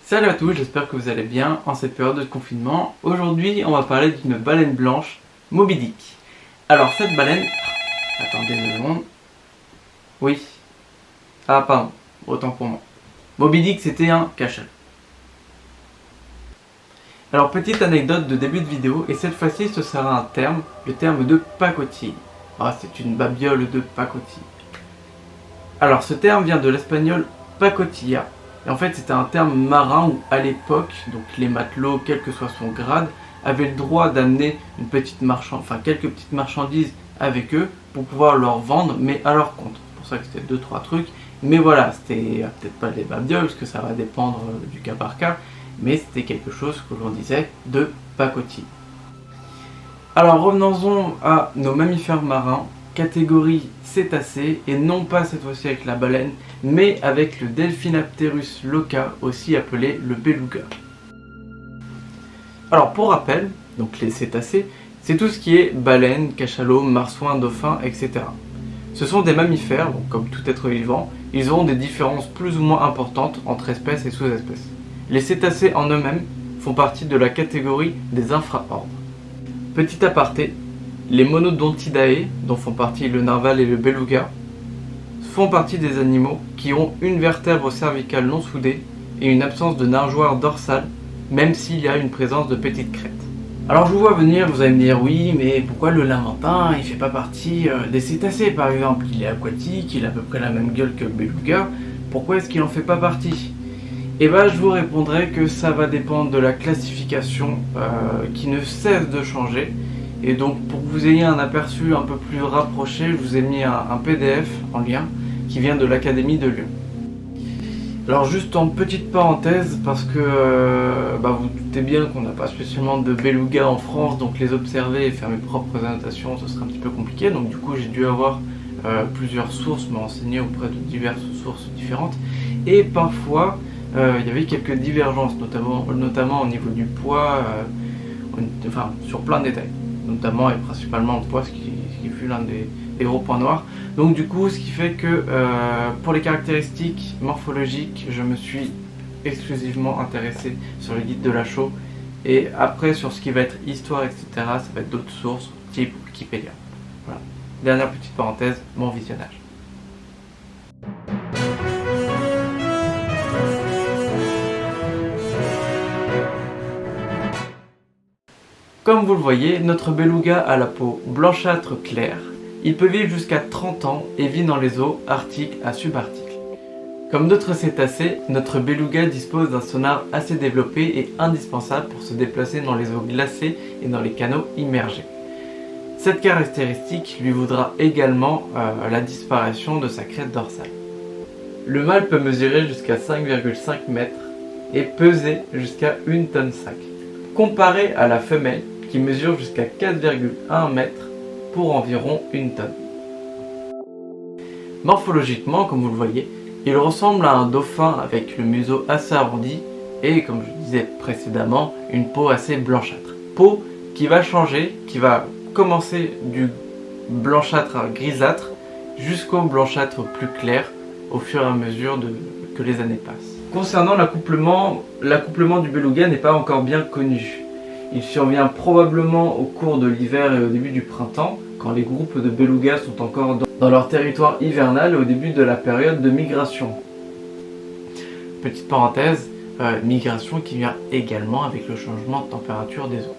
Salut à tous, j'espère que vous allez bien en cette période de confinement. Aujourd'hui, on va parler d'une baleine blanche, Moby Dick. Alors cette baleine... Attendez une seconde. Oui. Ah pardon, autant pour moi. Moby Dick, c'était un cachalot. Alors petite anecdote de début de vidéo, et cette fois-ci ce sera un terme, le terme de pacotille. Ah, c'est une babiole de pacotille. Alors ce terme vient de l'espagnol pacotilla. Et en fait c'était un terme marin où à l'époque, donc les matelots, quel que soit son grade, avaient le droit d'amener quelques petites marchandises avec eux pour pouvoir leur vendre, mais à leur compte. C'est pour ça que c'était 2-3 trucs. Mais voilà, c'était peut-être pas des babioles, parce que ça va dépendre du cas par cas, mais c'était quelque chose que l'on disait de pacotille. Alors revenons-en à nos mammifères marins, catégorie cétacés, et non pas cette fois-ci avec la baleine, mais avec le Delphinapterus loca, aussi appelé le beluga. Alors pour rappel, donc les cétacés, c'est tout ce qui est baleine, cachalot, marsouin, dauphin, etc. Ce sont des mammifères, donc comme tout être vivant, ils auront des différences plus ou moins importantes entre espèces et sous-espèces. Les cétacés en eux-mêmes font partie de la catégorie des infraordres. Petit aparté, les Monodontidae, dont font partie le narval et le beluga, font partie des animaux qui ont une vertèbre cervicale non soudée et une absence de nageoire dorsale, même s'il y a une présence de petites crêtes. Alors je vous vois venir, vous allez me dire oui, mais pourquoi le lamantin il fait pas partie des cétacés par exemple? Il est aquatique, il a à peu près la même gueule que le beluga, pourquoi est-ce qu'il en fait pas partie? Et bah je vous répondrai que ça va dépendre de la classification qui ne cesse de changer. Et donc pour que vous ayez un aperçu un peu plus rapproché, je vous ai mis un PDF en lien qui vient de l'Académie de Lyon. Alors juste en petite parenthèse, parce que vous doutez bien qu'on n'a pas spécialement de beluga en France, donc les observer et faire mes propres annotations, ce serait un petit peu compliqué. Donc du coup j'ai dû avoir plusieurs sources, me renseigner auprès de diverses sources différentes. Et parfois il y avait quelques divergences, notamment au niveau du poids, sur plein de détails. Notamment et principalement le poids, ce qui fut l'un des gros points noirs. Donc du coup, ce qui fait que pour les caractéristiques morphologiques, je me suis exclusivement intéressé sur le guide de Lachaud. Et après, sur ce qui va être histoire, etc., ça va être d'autres sources, type Wikipédia. Voilà. Dernière petite parenthèse, mon visionnage. Comme vous le voyez, notre beluga a la peau blanchâtre claire. Il peut vivre jusqu'à 30 ans et vit dans les eaux arctiques à subarctiques. Comme d'autres cétacés, notre beluga dispose d'un sonar assez développé et indispensable pour se déplacer dans les eaux glacées et dans les canaux immergés. Cette caractéristique lui vaudra également la disparition de sa crête dorsale. Le mâle peut mesurer jusqu'à 5,5 mètres et peser jusqu'à 1,5 tonne, comparé à la femelle qui mesure jusqu'à 4,1 mètres pour environ 1 tonne. Morphologiquement, comme vous le voyez, il ressemble à un dauphin avec le museau assez arrondi et, comme je disais précédemment, une peau assez blanchâtre. Peau qui va changer, qui va commencer du blanchâtre à grisâtre jusqu'au blanchâtre plus clair au fur et à mesure que les années passent. Concernant l'accouplement du beluga n'est pas encore bien connu. Il survient probablement au cours de l'hiver et au début du printemps, quand les groupes de belugas sont encore dans leur territoire hivernal et au début de la période de migration. Petite parenthèse, migration qui vient également avec le changement de température des eaux.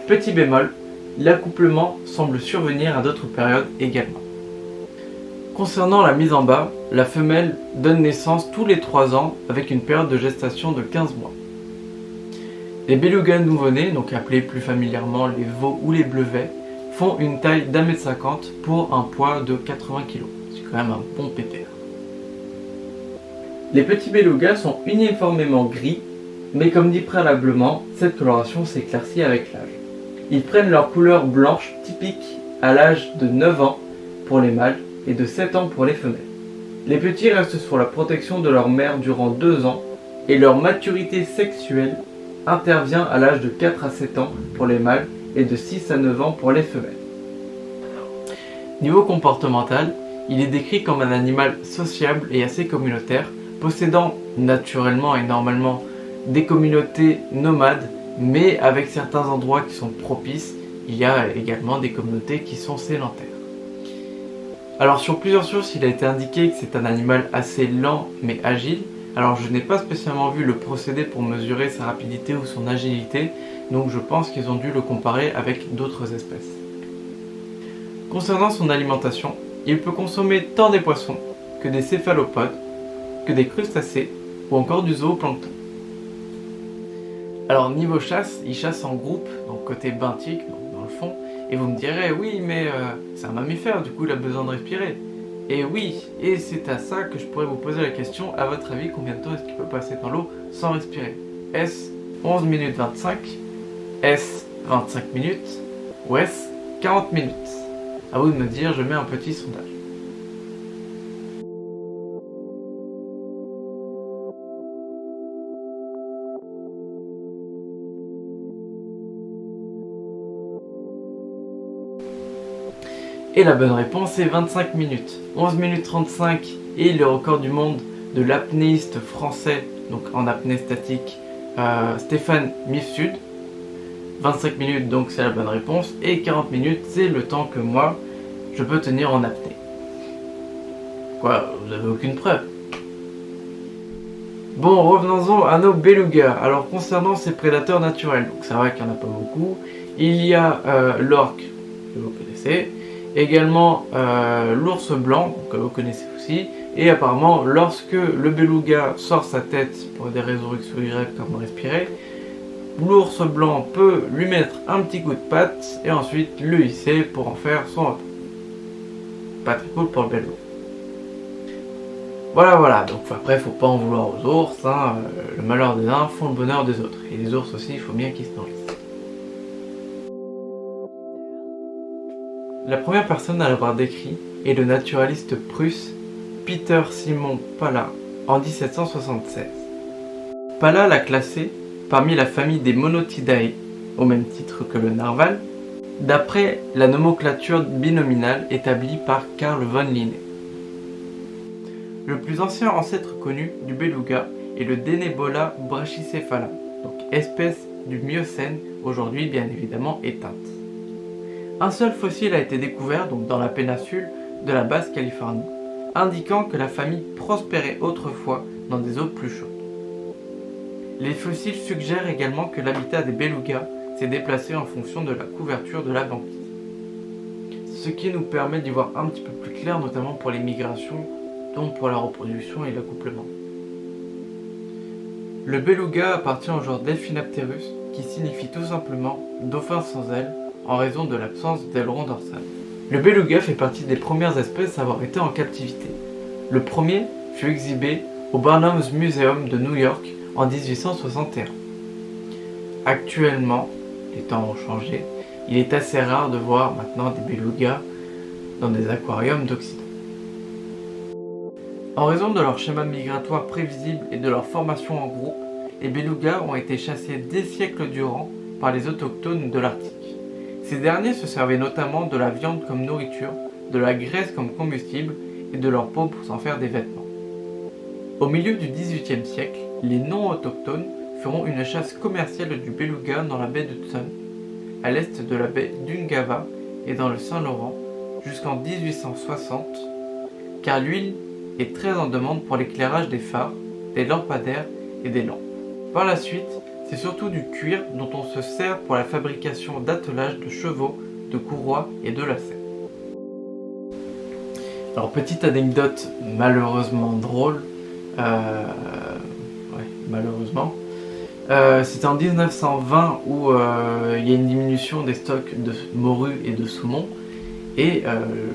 Petit bémol, l'accouplement semble survenir à d'autres périodes également. Concernant la mise en bas, la femelle donne naissance tous les 3 ans avec une période de gestation de 15 mois. Les belugas nouveau-nés, donc appelés plus familièrement les veaux ou les bleuvets, font une taille d'1,50 m pour un poids de 80 kg. C'est quand même un bon pépère. Les petits belugas sont uniformément gris, mais comme dit préalablement, cette coloration s'éclaircit avec l'âge. Ils prennent leur couleur blanche typique à l'âge de 9 ans pour les mâles et de 7 ans pour les femelles. Les petits restent sous la protection de leur mère durant 2 ans et leur maturité sexuelle intervient à l'âge de 4 à 7 ans pour les mâles et de 6 à 9 ans pour les femelles. Niveau comportemental, il est décrit comme un animal sociable et assez communautaire, possédant naturellement et normalement des communautés nomades, mais avec certains endroits qui sont propices, il y a également des communautés qui sont sédentaires. Alors sur plusieurs sources, il a été indiqué que c'est un animal assez lent mais agile. Alors je n'ai pas spécialement vu le procédé pour mesurer sa rapidité ou son agilité, donc je pense qu'ils ont dû le comparer avec d'autres espèces. Concernant son alimentation, il peut consommer tant des poissons que des céphalopodes, que des crustacés ou encore du zooplancton. Alors niveau chasse, il chasse en groupe, donc côté benthique, donc dans le fond, et vous me direz oui mais c'est un mammifère, du coup il a besoin de respirer. Et oui, et c'est à ça que je pourrais vous poser la question, à votre avis combien de temps est-ce qu'il peut passer dans l'eau sans respirer? Est-ce 11 minutes 25? Est-ce 25 minutes? Ou est-ce 40 minutes? À vous de me dire, je mets un petit sondage. Et la bonne réponse est 25 minutes. 11 minutes 35 est le record du monde de l'apnéiste français, donc en apnée statique, Stéphane Mifsud. 25 minutes donc c'est la bonne réponse, et 40 minutes c'est le temps que moi je peux tenir en apnée. Quoi, vous avez aucune preuve? Bon, revenons-en à nos belugas. Alors concernant ces prédateurs naturels, donc c'est vrai qu'il n'y en a pas beaucoup, il y a l'orque, que vous connaissez, également l'ours blanc, que vous connaissez aussi, et apparemment lorsque le beluga sort sa tête pour des raisons X ou Y comme respirer, l'ours blanc peut lui mettre un petit coup de patte et ensuite le hisser pour en faire son repas. Pas très cool pour le beluga. Voilà, donc après faut pas en vouloir aux ours, hein, le malheur des uns font le bonheur des autres, et les ours aussi il faut bien qu'ils se nourrissent. La première personne à l'avoir décrit est le naturaliste prusse Peter Simon Pallas en 1776. Pallas l'a classé parmi la famille des Monotidae, au même titre que le narval, d'après la nomenclature binominale établie par Carl von Linné. Le plus ancien ancêtre connu du beluga est le Denebola brachycephala, donc espèce du Miocène, aujourd'hui bien évidemment éteinte. Un seul fossile a été découvert donc dans la péninsule de la Basse-Californie, indiquant que la famille prospérait autrefois dans des eaux plus chaudes. Les fossiles suggèrent également que l'habitat des belugas s'est déplacé en fonction de la couverture de la banquise. Ce qui nous permet d'y voir un petit peu plus clair, notamment pour les migrations, donc pour la reproduction et l'accouplement. Le beluga appartient au genre Delphinapterus, qui signifie tout simplement dauphin sans ailes, en raison de l'absence d'aileron dorsal. Le beluga fait partie des premières espèces à avoir été en captivité. Le premier fut exhibé au Barnum's Museum de New York en 1861. Actuellement, les temps ont changé, il est assez rare de voir maintenant des belugas dans des aquariums d'Occident. En raison de leur schéma migratoire prévisible et de leur formation en groupe, les belugas ont été chassés des siècles durant par les autochtones de l'Arctique. Ces derniers se servaient notamment de la viande comme nourriture, de la graisse comme combustible et de leur peau pour s'en faire des vêtements. Au milieu du XVIIIe siècle, les non-autochtones feront une chasse commerciale du beluga dans la baie d'Hudson, à l'est de la baie d'Ungava et dans le Saint-Laurent, jusqu'en 1860, car l'huile est très en demande pour l'éclairage des phares, des lampadaires et des lampes. Par la suite, c'est surtout du cuir dont on se sert pour la fabrication d'attelages de chevaux, de courroies et de lacets. Alors petite anecdote malheureusement drôle, malheureusement, c'était en 1920 où il y a une diminution des stocks de morue et de saumon, et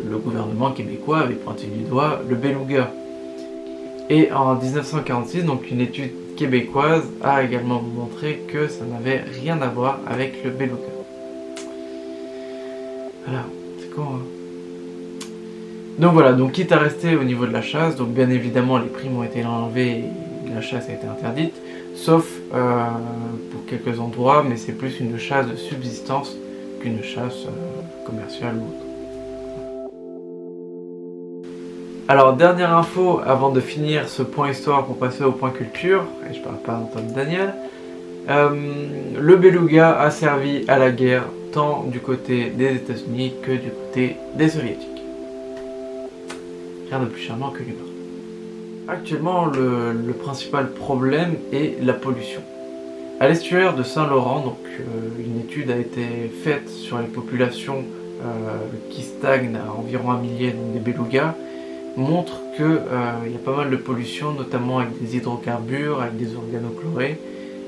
le gouvernement québécois avait pointé du doigt le beluga. Et en 1946, donc une étude québécoise a également montré que ça n'avait rien à voir avec le beluga. Voilà, c'est con, hein. Donc voilà, donc quitte à rester au niveau de la chasse, donc bien évidemment les primes ont été enlevées et la chasse a été interdite, sauf pour quelques endroits, mais c'est plus une chasse de subsistance qu'une chasse commerciale ou autre. Alors, dernière info avant de finir ce point histoire pour passer au point culture, et je parle pas d'Antoine Daniel. Le beluga a servi à la guerre tant du côté des États-Unis que du côté des Soviétiques. Rien de plus charmant que l'humain. Actuellement, le principal problème est la pollution. À l'estuaire de Saint-Laurent, donc, une étude a été faite sur les populations qui stagnent à environ 1 millier, donc des belugas, montre qu'il y a pas mal de pollution, notamment avec des hydrocarbures, avec des organochlorés,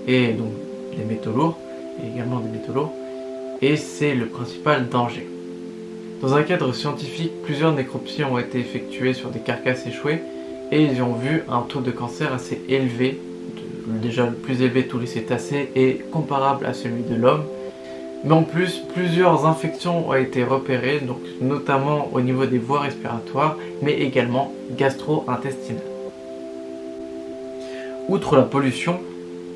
et donc des métaux lourds, et également des métaux lourds, et c'est le principal danger. Dans un cadre scientifique, plusieurs nécropsies ont été effectuées sur des carcasses échouées, et ils ont vu un taux de cancer assez élevé, déjà le plus élevé de tous les cétacés et comparable à celui de l'homme. Mais en plus, plusieurs infections ont été repérées, donc notamment au niveau des voies respiratoires, mais également gastro-intestinales. Outre la pollution,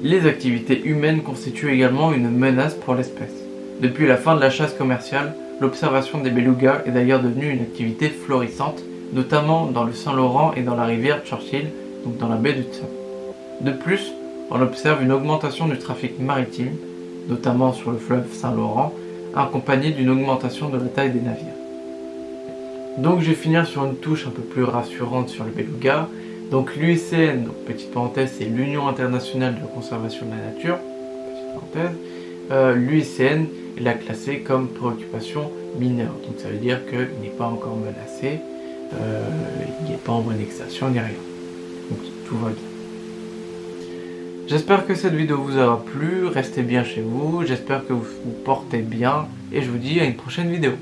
les activités humaines constituent également une menace pour l'espèce. Depuis la fin de la chasse commerciale, l'observation des belugas est d'ailleurs devenue une activité florissante, notamment dans le Saint-Laurent et dans la rivière Churchill, donc dans la baie d'Hudson. De plus, on observe une augmentation du trafic maritime, notamment sur le fleuve Saint-Laurent, accompagnée d'une augmentation de la taille des navires. Donc je vais finir sur une touche un peu plus rassurante sur le beluga. Donc l'UICN, petite parenthèse, c'est l'Union internationale de conservation de la nature, petite parenthèse, l'UICN l'a classé comme préoccupation mineure. Donc ça veut dire qu'il n'est pas encore menacé, il n'est pas en bonne extinction ni rien. Donc tout va bien. J'espère que cette vidéo vous aura plu, restez bien chez vous, j'espère que vous vous portez bien et je vous dis à une prochaine vidéo.